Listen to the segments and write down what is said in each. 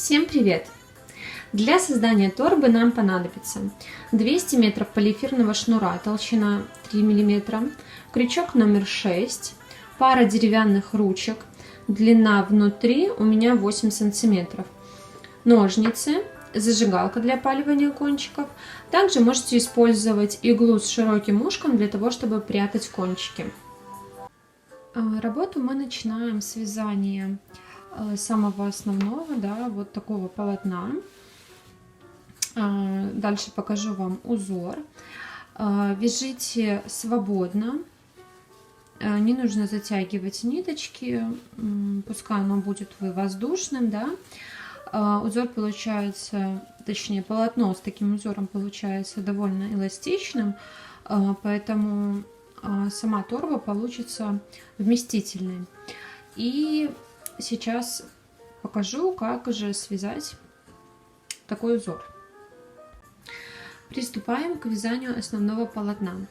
Всем привет! Для создания торбы нам понадобится 200 метров полиэфирного шнура, толщина 3 мм, крючок номер 6, пара деревянных ручек, длина внутри у меня 8 сантиметров, ножницы, зажигалка для опаливания кончиков. Также можете использовать иглу с широким ушком для того, чтобы прятать кончики. Работу мы начинаем с вязания самого основного, да, вот такого полотна. Дальше покажу вам узор. Вяжите свободно, не нужно затягивать ниточки, пускай оно будет воздушным, да. Узор получается, точнее полотно с таким узором получается довольно эластичным, поэтому сама торба получится вместительной. И сейчас покажу, как же связать такой узор. Приступаем к вязанию основного полотна.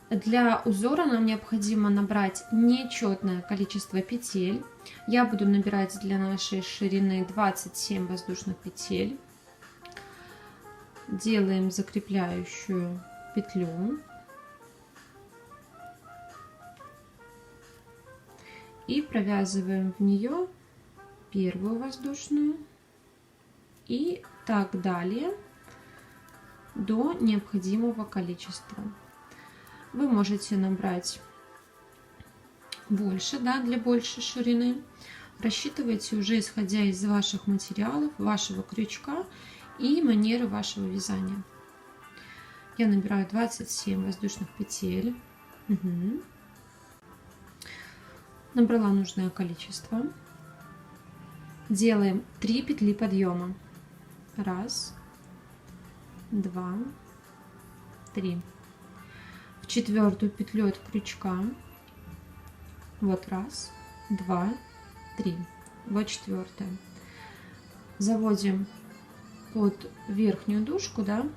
Для узора нам необходимо набрать нечетное количество петель. Я буду набирать для нашей ширины 27 воздушных петель. Делаем закрепляющую петлю. И провязываем в нее первую воздушную и так далее до необходимого количества. Вы можете набрать больше, да, для большей ширины. Рассчитывайте уже исходя из ваших материалов, вашего крючка и манеры вашего вязания. Я набираю 27 воздушных петель. Набрала нужное количество. Делаем 3 петли подъема. 1, 2, 3. В четвертую петлю от крючка. Вот 1, 2, 3. Вот четвертая. Заводим под верхнюю дужку, да.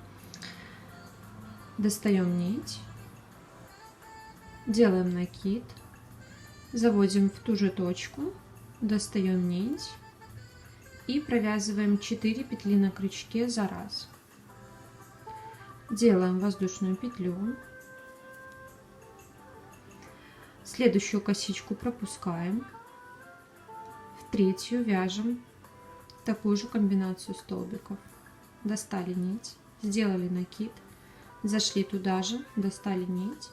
Достаем нить. Делаем накид. Заводим в ту же точку, достаем нить и провязываем 4 петли на крючке за раз. Делаем воздушную петлю. Следующую косичку пропускаем. В третью вяжем такую же комбинацию столбиков. Достали нить, сделали накид, зашли туда же, достали нить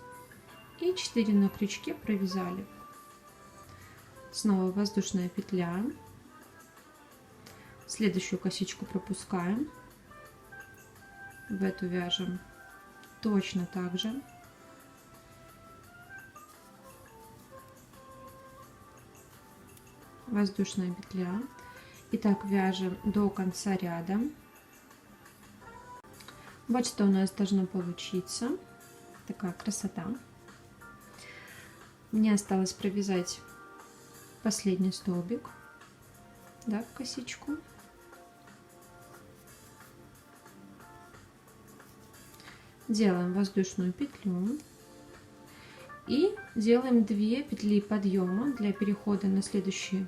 и 4 на крючке провязали. Снова воздушная петля. Следующую косичку пропускаем. В эту вяжем точно так же. Воздушная петля. И так вяжем до конца ряда. Вот что у нас должно получиться. Такая красота. Мне осталось провязать последний столбик, да, в косичку. Делаем воздушную петлю и делаем 2 петли подъема для перехода на следующий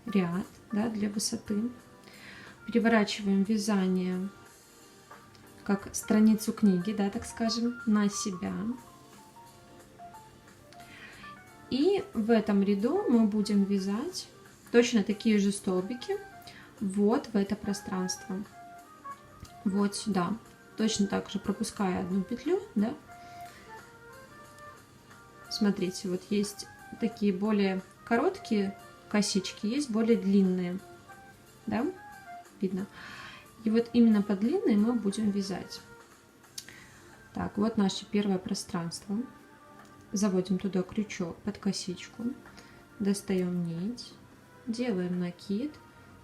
ряд, да, для высоты. Переворачиваем вязание как страницу книги, да, так скажем, на себя. И в этом ряду мы будем вязать точно такие же столбики вот в это пространство, вот сюда, точно так же пропуская одну петлю, да. Смотрите, вот есть такие более короткие косички, есть более длинные, да, видно. И вот именно по длинной мы будем вязать. Так, вот наше первое пространство. Заводим туда крючок под косичку, достаем нить, делаем накид,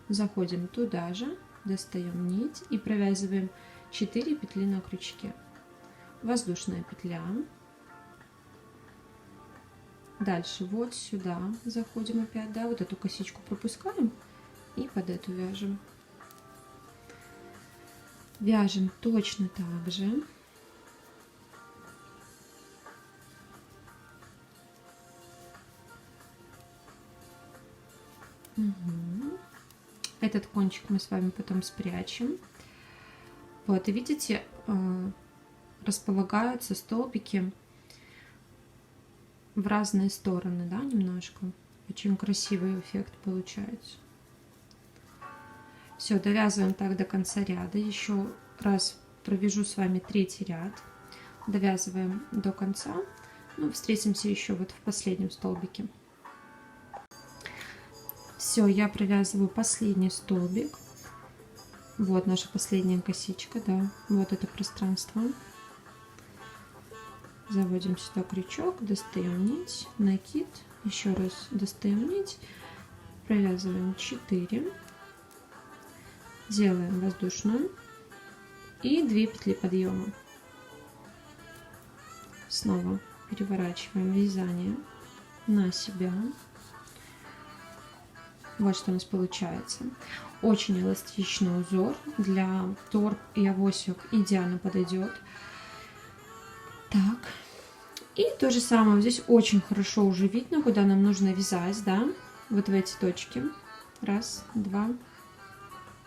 заходим туда же, достаем нить и провязываем 4 петли на крючке. Воздушная петля. Дальше вот сюда заходим опять, да, вот эту косичку пропускаем и под эту вяжем. Вяжем точно так же. Этот кончик мы с вами потом спрячем. Вот, и видите, располагаются столбики в разные стороны, да, немножко. Очень красивый эффект получается. Все, довязываем так до конца ряда. Еще раз провяжу с вами третий ряд. Довязываем до конца. Ну, встретимся еще вот в последнем столбике. Все, я провязываю последний столбик. Вот наша последняя косичка, да. Вот это пространство. Заводим сюда крючок, достаем нить, накид, еще раз достаем нить, провязываем 4, делаем воздушную и 2 петли подъема. Снова переворачиваем вязание на себя. Вот что у нас получается. Очень эластичный узор, для торб и авосик идеально подойдет. Так, и то же самое, здесь очень хорошо уже видно, куда нам нужно вязать, да, вот в эти точки. Раз, два,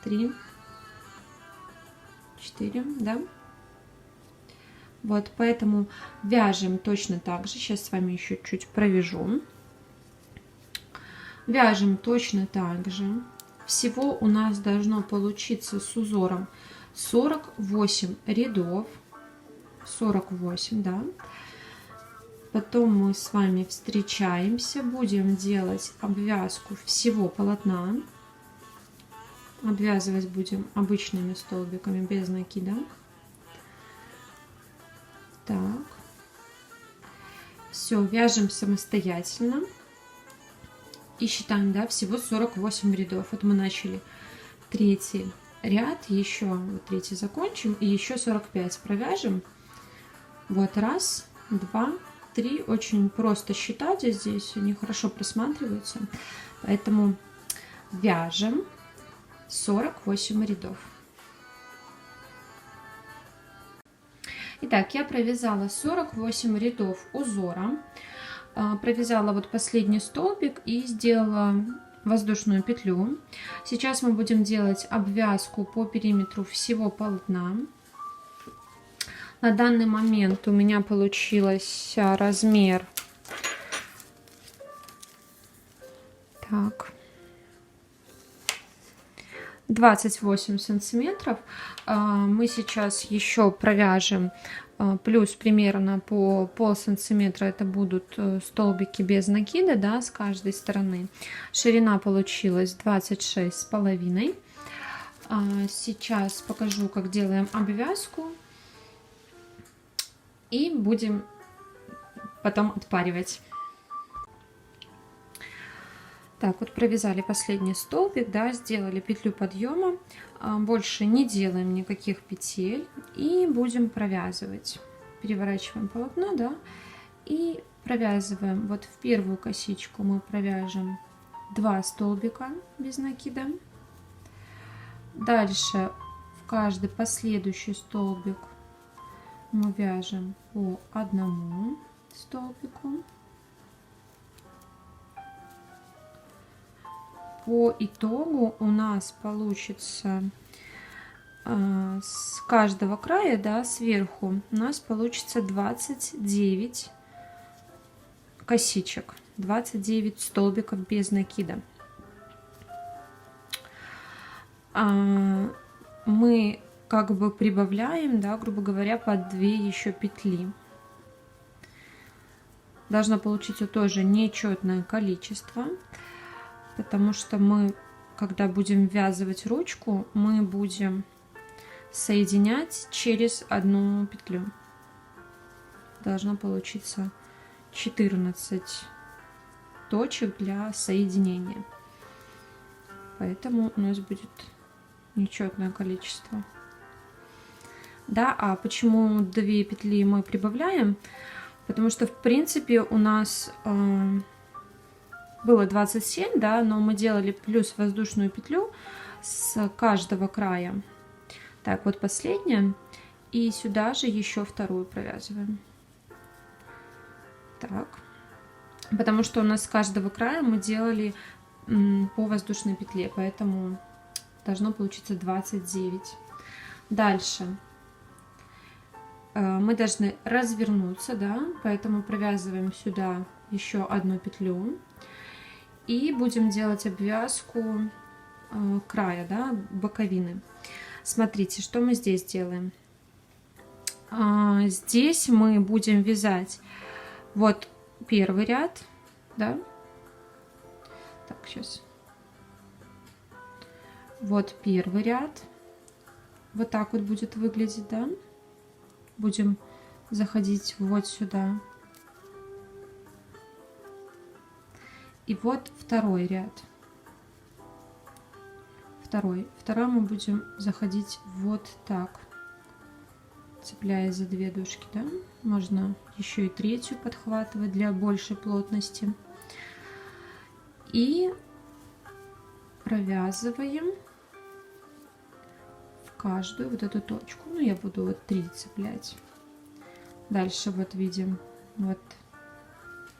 3, 4, да. Вот, поэтому вяжем точно так же. Сейчас с вами еще чуть провяжу. Вяжем точно так же. Всего у нас должно получиться с узором 48 рядов. 48, да. Потом мы с вами встречаемся, будем делать обвязку всего полотна. Обвязывать будем обычными столбиками без накида. Так. Все, вяжем самостоятельно. И считаем, да, всего 48 рядов. Вот мы начали третий ряд, еще вот третий закончим, и еще 45 провяжем. Вот раз, два, 3. Очень просто считать здесь, они хорошо просматриваются. Поэтому вяжем 48 рядов. Итак, я провязала 48 рядов узора. Провязала вот последний столбик и сделала воздушную петлю. Сейчас мы будем делать обвязку по периметру всего полотна. На данный момент у меня получился размер, так, 28 сантиметров. Мы сейчас еще провяжем плюс примерно по полсантиметра. Это будут столбики без накида, да, с каждой стороны. Ширина получилась 26,5. Сейчас покажу, как делаем обвязку. И будем потом отпаривать. Так, вот провязали последний столбик, да, сделали петлю подъема. Больше не делаем никаких петель и будем провязывать. Переворачиваем полотно, да, и провязываем. Вот в первую косичку мы провяжем 2 столбика без накида. Дальше в каждый последующий столбик мы вяжем по одному столбику. По итогу у нас получится с каждого края, да, сверху у нас получится 29 косичек, 29 столбиков без накида. Мы как бы прибавляем, да, грубо говоря, по 2 еще петли. Должно получиться тоже нечетное количество, потому что мы, когда будем ввязывать ручку, мы будем соединять через одну петлю. Должно получиться 14 точек для соединения. Поэтому у нас будет нечетное количество. Да, а почему 2 петли мы прибавляем? Потому что, в принципе, у нас было 27, да, но мы делали плюс воздушную петлю с каждого края. Так, вот последняя. И сюда же еще вторую провязываем. Так. Потому что у нас с каждого края мы делали по воздушной петле, поэтому должно получиться 29. Дальше мы должны развернуться, да, поэтому провязываем сюда еще одну петлю и будем делать обвязку края, да, боковины. Смотрите, что мы здесь делаем. Здесь мы будем вязать вот первый ряд, да. Так, сейчас. Вот первый ряд. Вот так вот будет выглядеть, да. Будем заходить вот сюда. И вот второй ряд. Второй мы будем заходить вот так, цепляясь за 2 дужки, да. Можно еще и третью подхватывать для большей плотности. И провязываем в каждую вот эту точку. Ну, я буду вот 3 цеплять. Дальше вот видим вот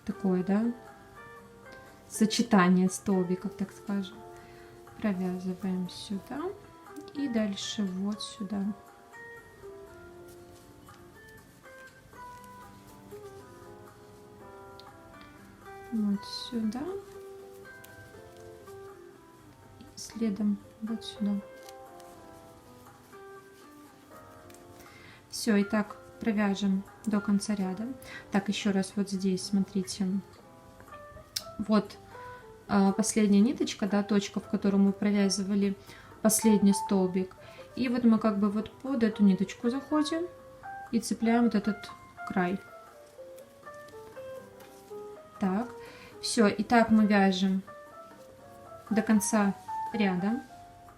такое, да, сочетание столбиков, так скажем. Провязываем сюда и дальше вот сюда. Вот сюда. И следом вот сюда. Все, и так провяжем до конца ряда. Так, еще раз вот здесь, смотрите. Вот последняя ниточка, да, точка, в которую мы провязывали последний столбик. И вот мы как бы вот под эту ниточку заходим и цепляем вот этот край. Так, все, и так мы вяжем до конца ряда.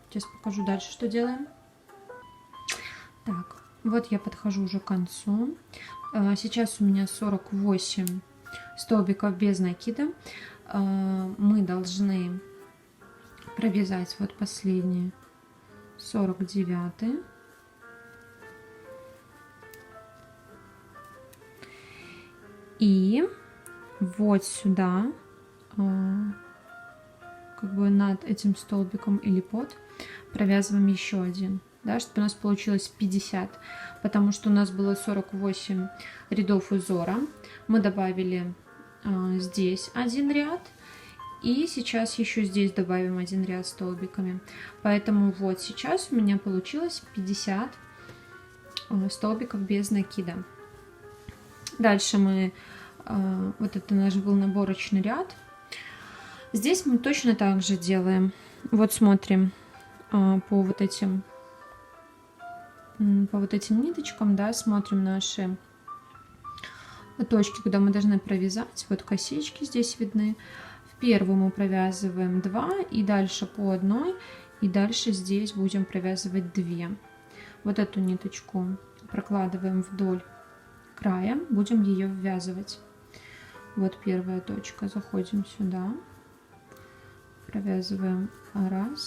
Сейчас покажу дальше, что делаем. Так, вот я подхожу уже к концу. Сейчас у меня 48 столбиков без накида. Мы должны провязать вот последний 49. И вот сюда, как бы над этим столбиком или под, провязываем еще один, да, чтобы у нас получилось 50, потому что у нас было 48 рядов узора. Мы добавили здесь один ряд, и сейчас еще здесь добавим один ряд столбиками. Поэтому вот сейчас у меня получилось 50 столбиков без накида. Дальше мы, вот это наш был наборочный ряд. Здесь мы точно так же делаем. Вот смотрим по вот этим ниточкам, да, смотрим наши точки, куда мы должны провязать. Вот косички здесь видны. В первую мы провязываем 2 и дальше по одной, и дальше здесь будем провязывать 2. Вот эту ниточку прокладываем вдоль края, будем ее ввязывать. Вот первая точка, заходим сюда, провязываем 1,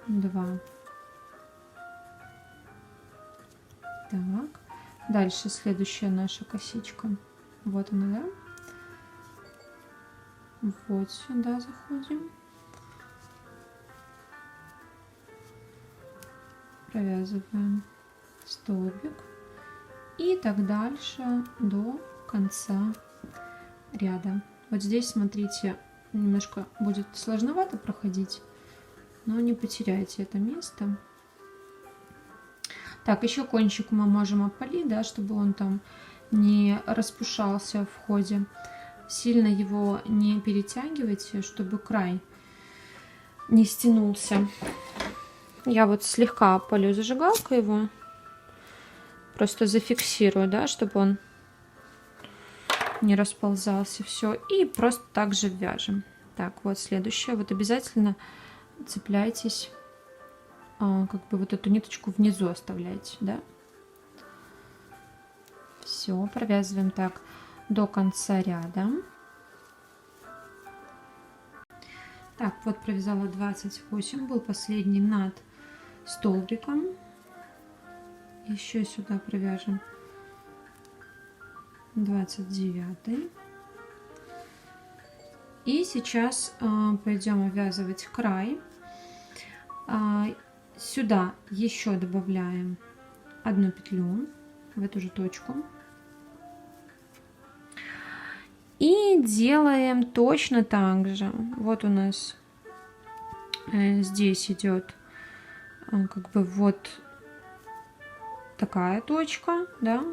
2. Так. Дальше следующая наша косичка. Вот она, да? Вот сюда заходим. Провязываем столбик. И так дальше до конца ряда. Вот здесь, смотрите, немножко будет сложновато проходить, но не потеряйте это место. Так, еще кончик мы можем опалить, да, чтобы он там не распушался в ходе. Сильно его не перетягивайте, чтобы край не стянулся. Я вот слегка опалю зажигалкой его. Просто зафиксирую, да, чтобы он не расползался. Все. И просто так же вяжем. Так, вот следующее. Вот обязательно цепляйтесь. Как бы вот эту ниточку внизу оставляйте, да. Все, провязываем так до конца ряда. Так, вот провязала 28, был последний над столбиком. Еще сюда провяжем 29. И сейчас пойдем обвязывать край. Сюда еще добавляем одну петлю в эту же точку. И делаем точно так же. Вот у нас здесь идет как бы вот такая точка, да.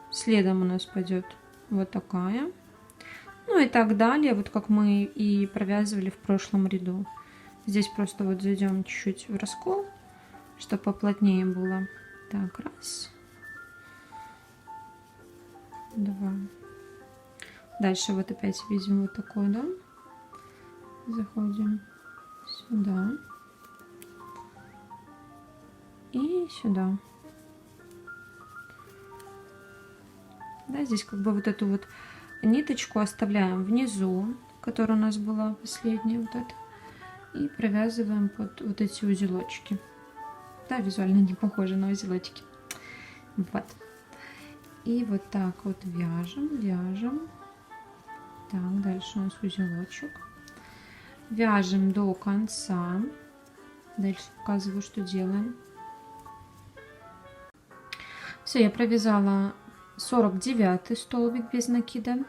Следом у нас пойдет вот такая. Ну и так далее, вот как мы и провязывали в прошлом ряду. Здесь просто вот зайдем чуть-чуть в раскол, чтобы поплотнее было. Так, раз, два. Дальше вот опять видим вот такой, да. Заходим сюда и сюда. Да, здесь как бы вот эту вот ниточку оставляем внизу, которая у нас была последняя, вот эта, и провязываем под вот эти узелочки. Да, визуально не похоже на узелочки. Вот. И вот так вот вяжем, вяжем. Так, дальше у нас узелочек. Вяжем до конца. Дальше показываю, что делаем. Все, я провязала 49 столбик без накида.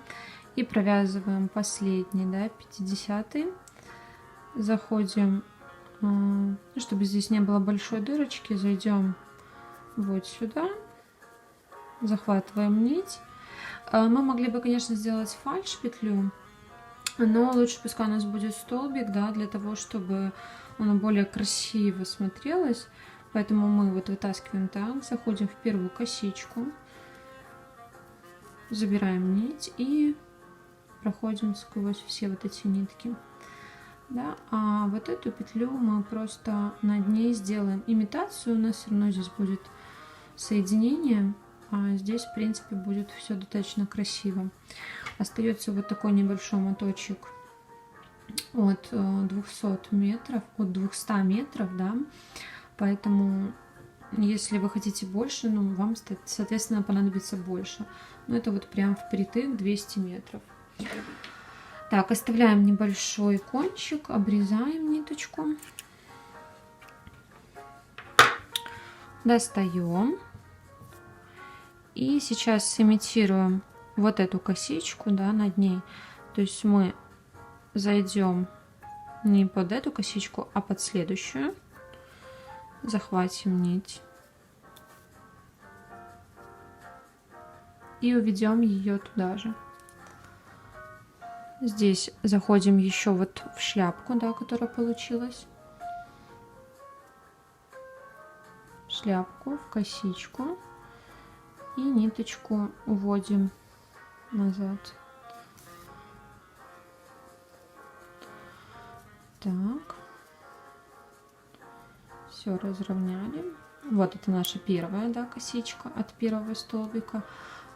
И провязываем последний, да, 50. Заходим, чтобы здесь не было большой дырочки, зайдем вот сюда. Захватываем нить. Мы могли бы, конечно, сделать фальш петлю, но лучше пускай у нас будет столбик, да, для того, чтобы оно более красиво смотрелось. Поэтому мы вот вытаскиваем так, заходим в первую косичку, забираем нить и проходим сквозь все вот эти нитки. Да, а вот эту петлю мы просто над ней сделаем имитацию. У нас все равно здесь будет соединение. А здесь, в принципе, будет все достаточно красиво. Остается вот такой небольшой моточек от 200 метров, от 200 метров, да. Поэтому, если вы хотите больше, ну, вам, соответственно, понадобится больше. Но это вот прям впритык 200 метров. Так, оставляем небольшой кончик, обрезаем ниточку. Достаем. И сейчас имитируем вот эту косичку, да, над ней. То есть мы зайдем не под эту косичку, а под следующую. Захватим нить. И уведем ее туда же. Здесь заходим еще вот в шляпку, да, которая получилась. Шляпку, в косичку. И ниточку уводим назад. Так. Все разровняли. Вот это наша первая, да, косичка от первого столбика.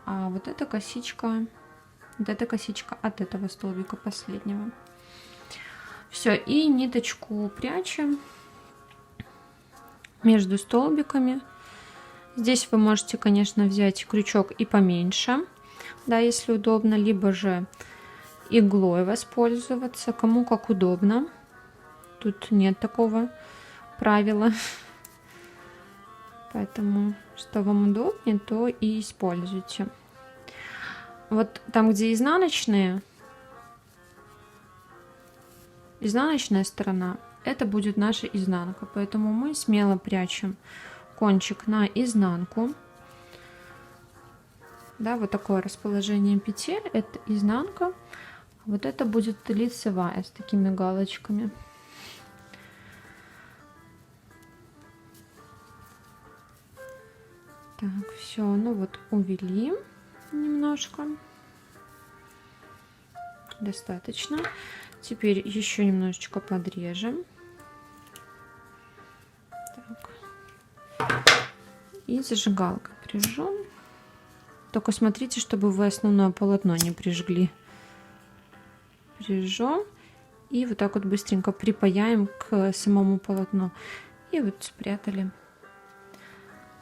А вот эта косичка от этого столбика последнего. Все, и ниточку прячем между столбиками. Здесь вы можете, конечно, взять крючок и поменьше, да, если удобно, либо же иглой воспользоваться, кому как удобно. Тут нет такого правила. Поэтому, что вам удобнее, то и используйте. Вот там, где изнаночная сторона, это будет наша изнанка. Поэтому мы смело прячем кончик на изнанку. Да, вот такое расположение петель, это изнанка. Вот это будет лицевая с такими галочками. Так, все, ну вот увели немножко. Достаточно. Теперь еще немножечко подрежем. Так. И зажигалкой прижжем. Только смотрите, чтобы вы основное полотно не прижгли. Прижжем. И вот так вот быстренько припаяем к самому полотну. И вот спрятали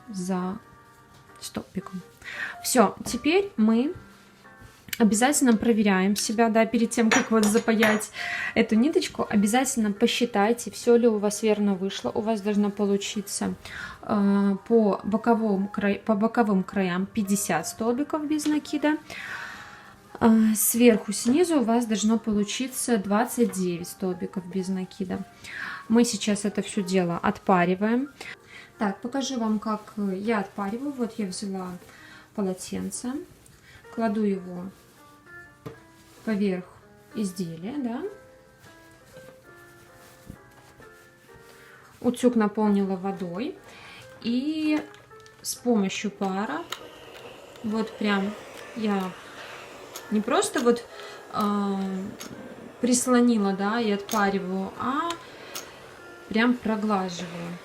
за столбиком. Все, теперь мы Обязательно проверяем себя, да, перед тем, как вот запаять эту ниточку. Обязательно посчитайте, все ли у вас верно вышло. У вас должно получиться по боковым краям 50 столбиков без накида. Сверху, снизу у вас должно получиться 29 столбиков без накида. Мы сейчас это все дело отпариваем. Так, покажу вам, как я отпариваю. Вот я взяла полотенце, кладу его поверх изделия, да. Утюг наполнила водой и с помощью пара вот прям я не просто вот прислонила, да, и отпариваю, а прям проглаживаю.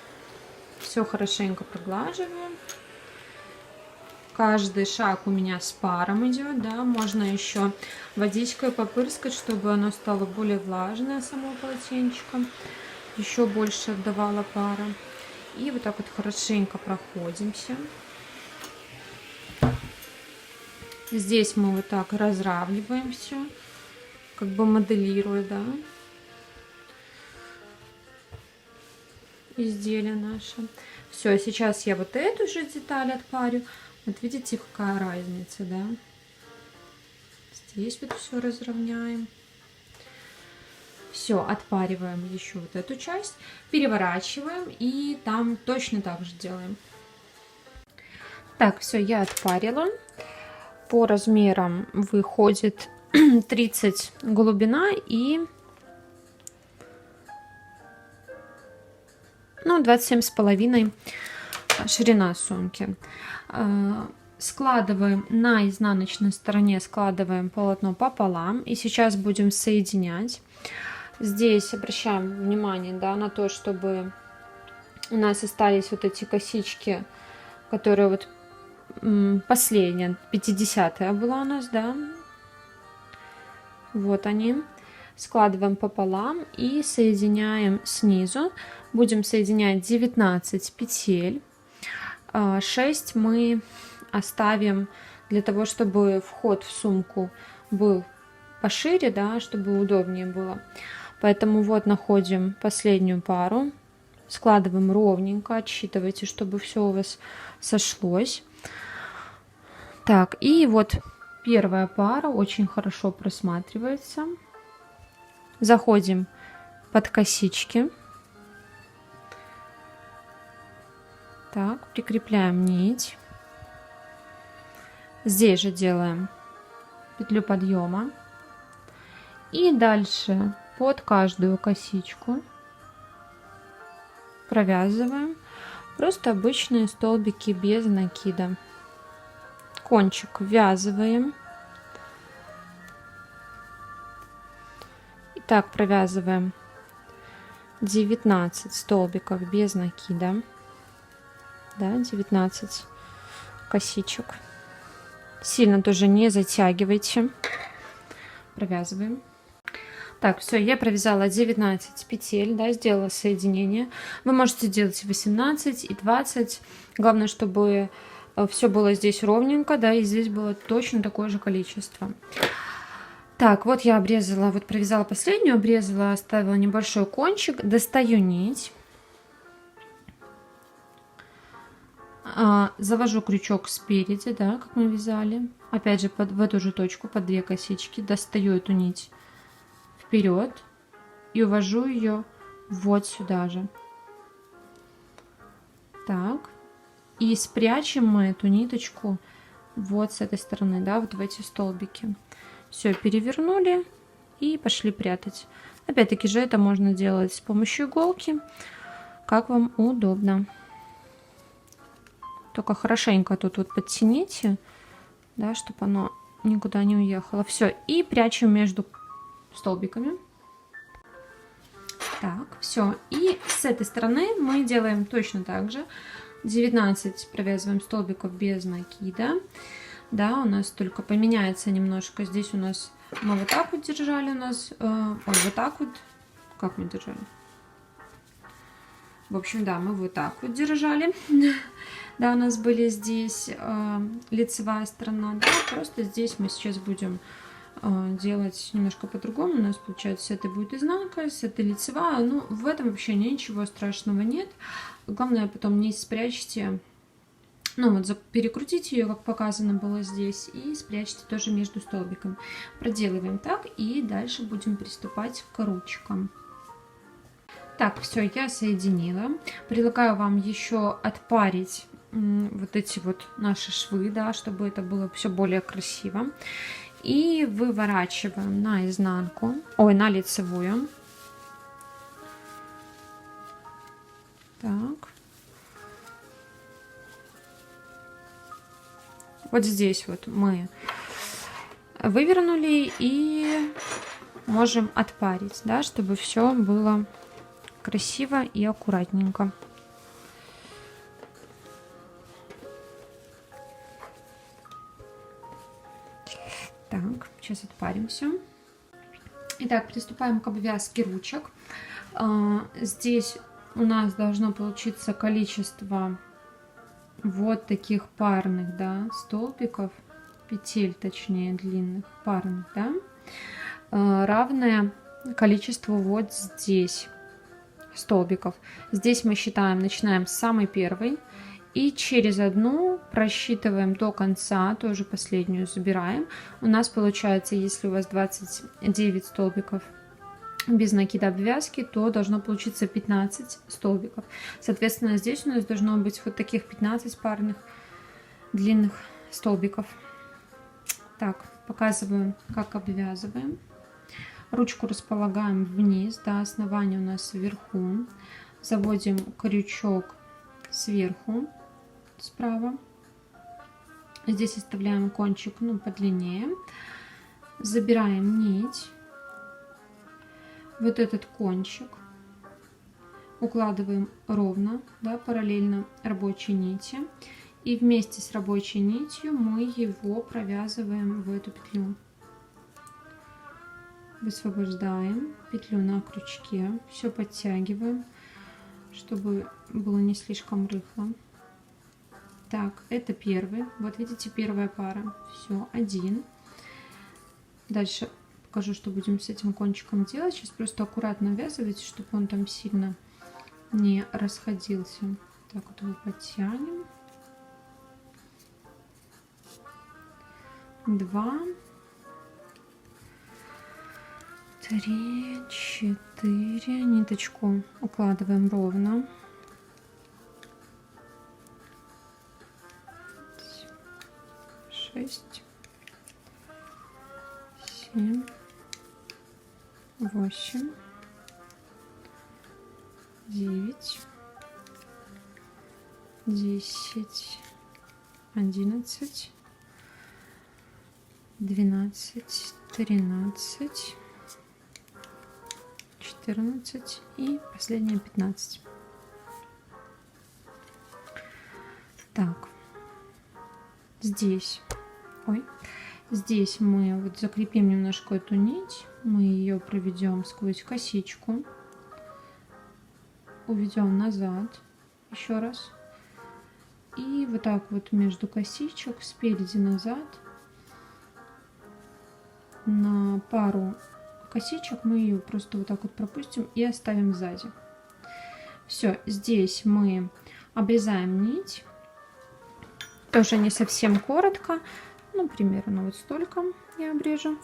Все хорошенько проглаживаю. Каждый шаг у меня с паром идет, да, можно еще водичкой попырскать, чтобы оно стало более влажное, само полотенчико, еще больше отдавало пара. И вот так вот хорошенько проходимся. Здесь мы вот так разравниваем все, как бы моделируя, да, изделие наше. Все, сейчас я вот эту же деталь отпарю. Вот видите, какая разница, да? Здесь вот все разровняем. Все, отпариваем еще вот эту часть, переворачиваем и там точно так же делаем. Так, все, я отпарила. По размерам выходит 30 глубина и 27,5 ширина сумки. Складываем на изнаночной стороне, складываем полотно пополам и сейчас будем соединять. Здесь обращаем внимание, да, на то, чтобы у нас остались вот эти косички, которые вот последняя 50-я была у нас, да, вот они. Складываем пополам и соединяем снизу. Будем соединять 19 петель. 6 мы оставим для того, чтобы вход в сумку был пошире, да, чтобы удобнее было. Поэтому вот находим последнюю пару, складываем ровненько, отсчитывайте, чтобы все у вас сошлось. Так, и вот первая пара очень хорошо просматривается. Заходим под косички. Так, прикрепляем нить. Здесь же делаем петлю подъема. И дальше под каждую косичку провязываем просто обычные столбики без накида. Кончик ввязываем. И так провязываем 19 столбиков без накида. Да, 19 косичек. Сильно тоже не затягивайте. Провязываем. Так, все, я провязала 19 петель, да, сделала соединение. Вы можете делать 18 и 20. Главное, чтобы все было здесь ровненько, да, и здесь было точно такое же количество. Так, вот я обрезала, вот провязала последнюю, обрезала, оставила небольшой кончик, достаю нить. Завожу крючок спереди, да, как мы вязали. Опять же, в эту же точку, под 2 косички, достаю эту нить вперед и увожу ее вот сюда же. Так. И спрячем мы эту ниточку вот с этой стороны, да, вот в эти столбики. Все, перевернули и пошли прятать. Опять-таки же это можно делать с помощью иголки, как вам удобно. Только хорошенько тут вот подтяните, да, чтобы оно никуда не уехало. Все, и прячем между столбиками. Так, все. И с этой стороны мы делаем точно так же. 19 провязываем столбиков без накида. Да, у нас только поменяется немножко. Здесь у нас мы вот так вот держали у нас. Вот так вот. Как мы держали? В общем, да, мы вот так вот держали. Да, у нас были здесь лицевая сторона, да, просто здесь мы сейчас будем делать немножко по-другому. У нас получается, с этой будет изнанка, с этой лицевая. Ну, в этом вообще ничего страшного нет. Главное, потом не спрячьте, ну вот перекрутите ее, как показано было здесь, и спрячьте тоже между столбиками. Проделываем так, и дальше будем приступать к ручкам. Так, все, я соединила. Предлагаю вам еще отпарить вот эти вот наши швы, да, чтобы это было все более красиво. И выворачиваем на изнанку, ой, на лицевую. Так. Вот здесь вот мы вывернули и можем отпарить, да, чтобы все было красиво и аккуратненько. Так, сейчас отпарим все. Итак, приступаем к обвязке ручек. Здесь у нас должно получиться количество вот таких парных, да, столбиков, петель, точнее, длинных, парных, да, равное количеству вот здесь столбиков. Здесь мы считаем, начинаем с самой первой и через одну просчитываем до конца, тоже последнюю забираем. У нас получается, если у вас 29 столбиков без накида обвязки, то должно получиться 15 столбиков. Соответственно, здесь у нас должно быть вот таких 15 парных длинных столбиков. Так, показываю, как обвязываем. Ручку располагаем вниз, да, основание у нас вверху. Заводим крючок сверху, справа. Здесь оставляем кончик, ну, подлиннее. Забираем нить. Вот этот кончик укладываем ровно, да, параллельно рабочей нити. И вместе с рабочей нитью мы его провязываем в эту петлю. Высвобождаем петлю на крючке, все подтягиваем, чтобы было не слишком рыхло. Так, это первый. Вот видите, первая пара. Все, один. Дальше покажу, что будем с этим кончиком делать. Сейчас просто аккуратно ввязывайте, чтобы он там сильно не расходился. Так вот его подтянем. 2, 3, 4. Ниточку укладываем ровно. 6, 7, 8, 9, 10, 11, 12, 13, 14 и последняя 15. Так, здесь, здесь мы вот закрепим немножко эту нить, мы ее проведем сквозь косичку, уведем назад еще раз, и вот так вот между косичек спереди назад на пару косичек мы ее просто вот так вот пропустим и оставим сзади. Все, здесь мы обрезаем нить, тоже не совсем коротко, ну примерно вот столько я обрежу.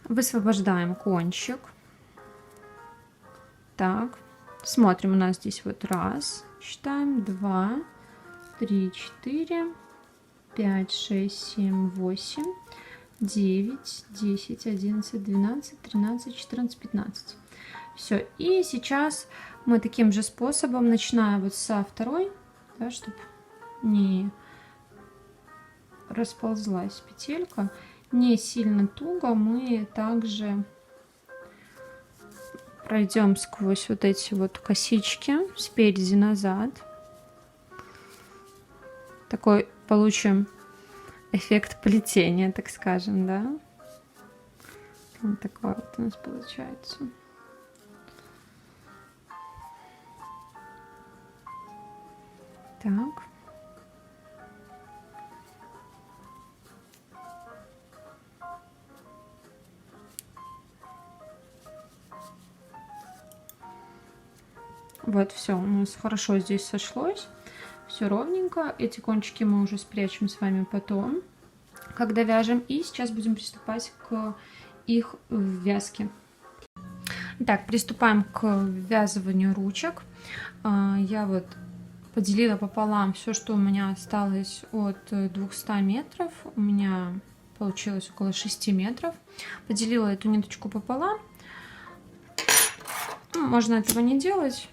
Высвобождаем кончик. Так, смотрим, у нас здесь вот раз, считаем, 2, 3, 4, 5, 6, 7, 8, 9, 10, 11, 12, 13, 14, 15. Все, и сейчас мы таким же способом, начиная вот со второй, да, чтобы не расползлась петелька, не сильно туго, мы также пройдем сквозь вот эти вот косички спереди назад. Такой получим эффект плетения, так скажем, да. Вот такой вот у нас получается. Так. Вот, все, у нас хорошо здесь сошлось. Все ровненько. Эти кончики мы уже спрячем с вами потом, когда вяжем. И сейчас будем приступать к их вязке. Итак, приступаем к ввязыванию ручек. Я вот поделила пополам все, что у меня осталось от 200 метров. У меня получилось около 6 метров. Поделила эту ниточку пополам. Можно этого не делать.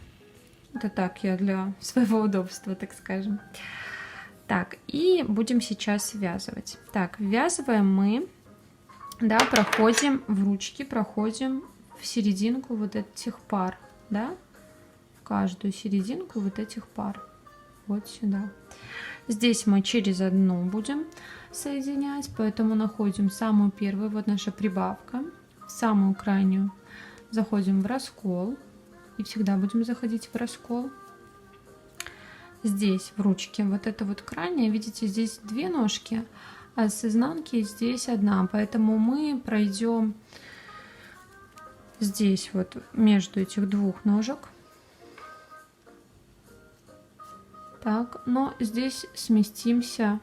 Это так, я для своего удобства, так скажем. Так, и будем сейчас связывать. Так, ввязываем мы, да, проходим в ручки, проходим в серединку вот этих пар, да, в каждую серединку вот этих пар, вот сюда. Здесь мы через одну будем соединять, поэтому находим самую первую, вот наша прибавка, самую крайнюю, заходим в раскол. И всегда будем заходить в раскол. Здесь в ручке вот это вот крайняя, видите, здесь две ножки, а с изнанки здесь одна. Поэтому мы пройдем здесь вот между этих двух ножек. Так, но здесь сместимся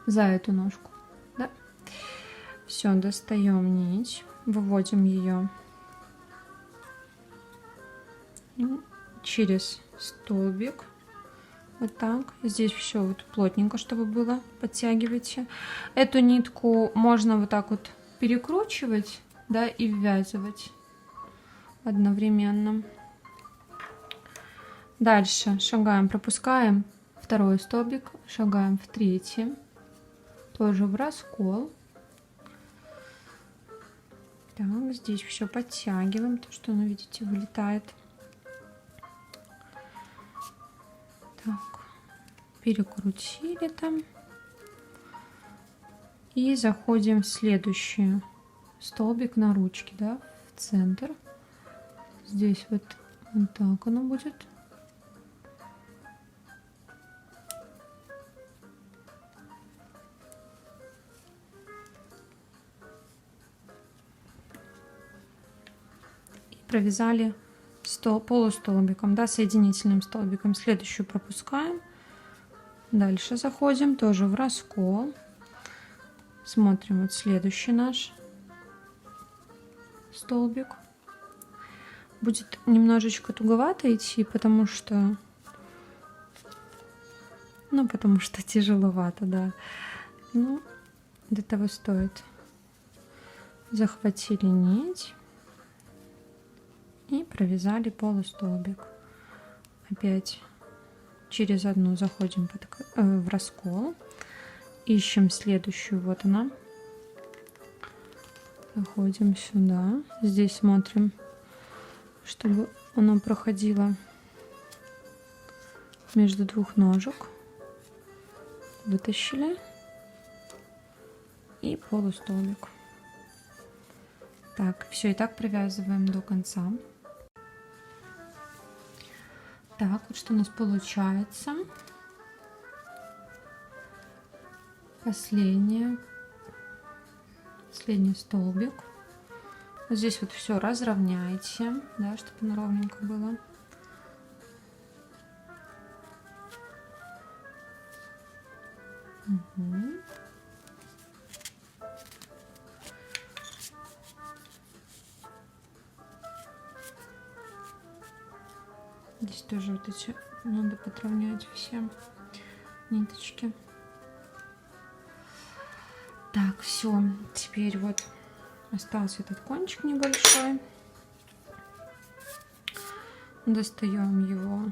за эту ножку. Да? Все, достаем нить, выводим ее через столбик, вот так. Здесь все вот плотненько, чтобы было, подтягивайте. Эту нитку можно вот так вот перекручивать, да, и ввязывать одновременно. Дальше шагаем, пропускаем второй столбик, шагаем в третий, тоже в раскол. Так, здесь все подтягиваем, то, что оно, видите, вылетает. Так, перекрутили там. И заходим в следующий столбик на ручке, да, в центр. Здесь вот так оно будет. И провязали полустолбиком, да, соединительным столбиком. Следующую пропускаем. Дальше заходим тоже в раскол. Смотрим вот следующий наш столбик. Будет немножечко туговато идти, потому что тяжеловато, да. Ну, до того стоит. Захватили нить и провязали полустолбик. Опять через одну заходим в раскол, ищем следующую, вот она, заходим сюда, здесь смотрим, чтобы оно проходило между двух ножек, вытащили и полустолбик. Так, все, и так провязываем до конца. Так, вот что у нас получается. Последний столбик. Вот здесь вот все разровняйте, да, чтобы оно ровненько было. Угу. Здесь тоже вот эти надо подровнять все ниточки. Так, все. Теперь вот остался этот кончик небольшой. Достаем его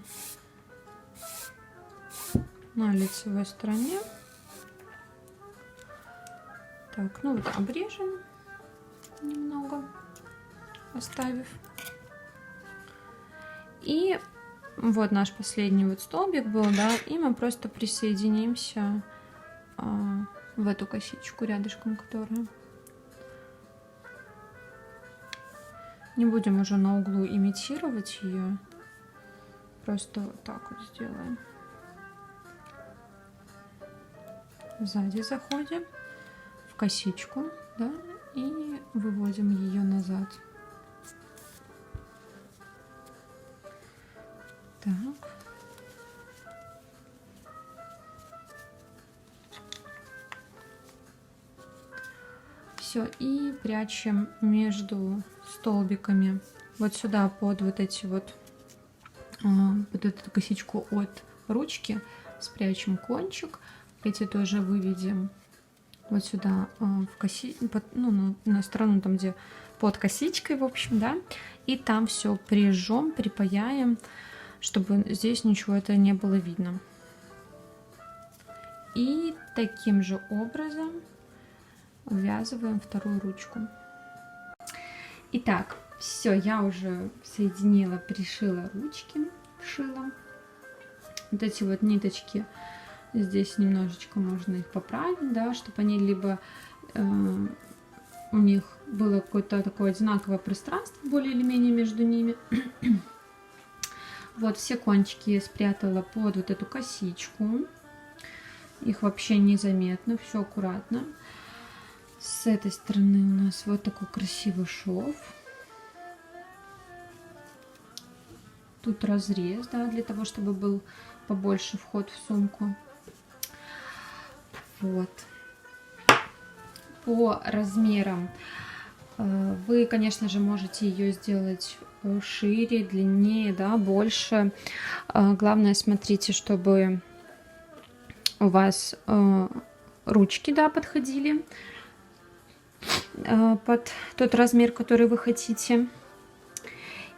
на лицевой стороне. Так, ну вот обрежем немного, оставив. И вот наш последний вот столбик был, да, и мы просто присоединимся в эту косичку рядышком, которая. Не будем уже на углу имитировать ее, просто вот так вот сделаем. сзади заходим в косичку, да, и выводим ее назад. Так. Все, и прячем между столбиками вот сюда под вот эти вот под эту косичку от ручки спрячем кончик. Эти тоже выведем вот сюда в ну, на сторону, там где под косичкой, в общем, да, и там все прижжем, припаяем, чтобы здесь ничего это не было видно. И таким же образом ввязываем вторую ручку. Итак, все, я уже соединила, пришила ручки, вшила. Вот эти вот ниточки, здесь немножечко можно их поправить, да, чтобы они либо у них было какое-то такое одинаковое пространство более или менее между ними. Вот все кончики я спрятала под вот эту косичку. Их вообще незаметно, все аккуратно. С этой стороны у нас вот такой красивый шов. Тут разрез, да, для того, чтобы был побольше вход в сумку. Вот. По размерам вы, конечно же, можете ее сделать шире, длиннее, да, больше. Главное, смотрите, чтобы у вас ручки, да, подходили под тот размер, который вы хотите.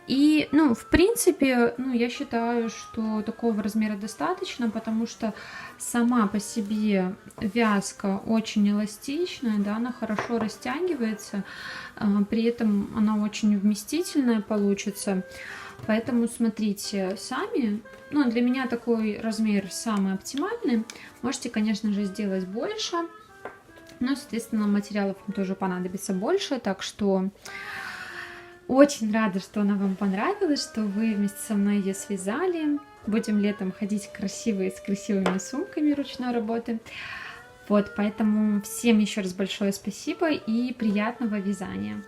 И, ну, в принципе, ну, я считаю, что такого размера достаточно, потому что сама по себе вязка очень эластичная, да, она хорошо растягивается, при этом она очень вместительная получится. Поэтому смотрите сами. Ну, для меня такой размер самый оптимальный. Можете, конечно же, сделать больше, но, соответственно, материалов тоже понадобится больше, так что... Очень рада, что она вам понравилась, что вы вместе со мной ее связали. Будем летом ходить красивые, с красивыми сумками ручной работы. Вот, поэтому всем еще раз большое спасибо и приятного вязания.